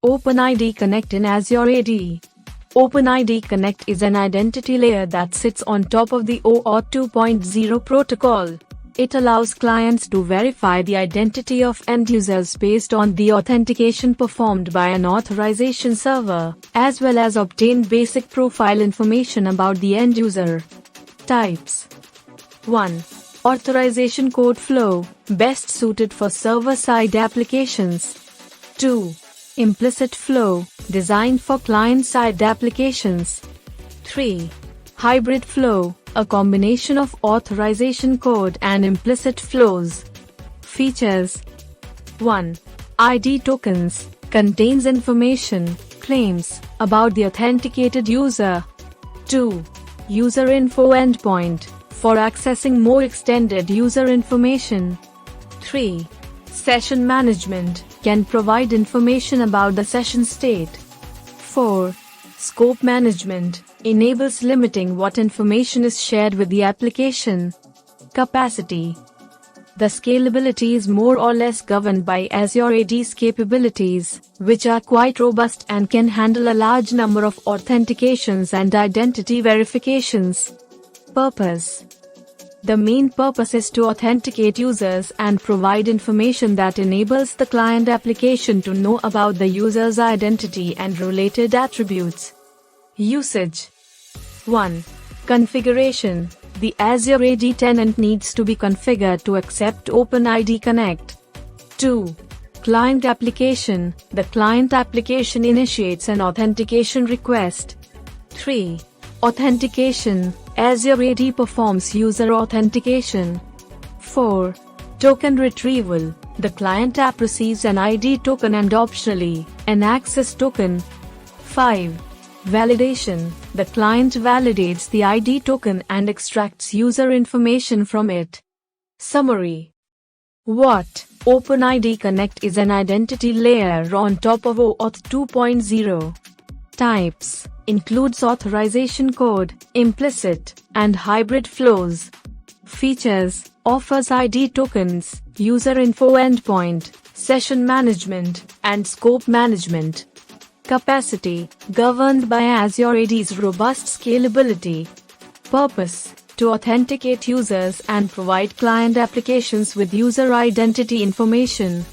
OpenID Connect in Azure AD. OpenID Connect is an identity layer that sits on top of the OAuth 2.0 protocol. It allows clients to verify the identity of end users based on the authentication performed by an authorization server, as well as obtain basic profile information about the end user. Types. 1. Authorization code flow, best suited for server-side applications. 2. Implicit flow, designed for client-side applications. 3. Hybrid flow, a combination of authorization code and implicit flows. Features. 1. ID tokens, contains information, claims, about the authenticated user. 2. User info endpoint, for accessing more extended user information. 3. Session management, can provide information about the session state. 4. Scope management, enables limiting what information is shared with the application. Capacity. The scalability is more or less governed by Azure AD's capabilities, which are quite robust and can handle a large number of authentications and identity verifications. Purpose. The main purpose is to authenticate users and provide information that enables the client application to know about the user's identity and related attributes. Usage. 1. Configuration. The Azure AD tenant needs to be configured to accept OpenID Connect. 2. Client application. The client application initiates an authentication request. 3. Authentication. Azure AD performs user authentication. 4. Token retrieval. The client app receives an ID token and optionally, an access token. 5. Validation. The client validates the ID token and extracts user information from it. Summary. What? OpenID Connect is an identity layer on top of OAuth 2.0. Types. Includes authorization code, implicit, and hybrid flows. Features. Offers ID tokens, user info endpoint, session management, and scope management. Capacity. Governed by Azure AD's robust scalability. Purpose. To authenticate users and provide client applications with user identity information.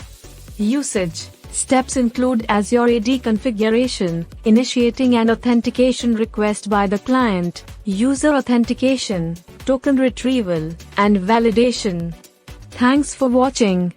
Usage. Steps include Azure AD configuration, initiating an authentication request by the client, user authentication, token retrieval, and validation. Thanks for watching.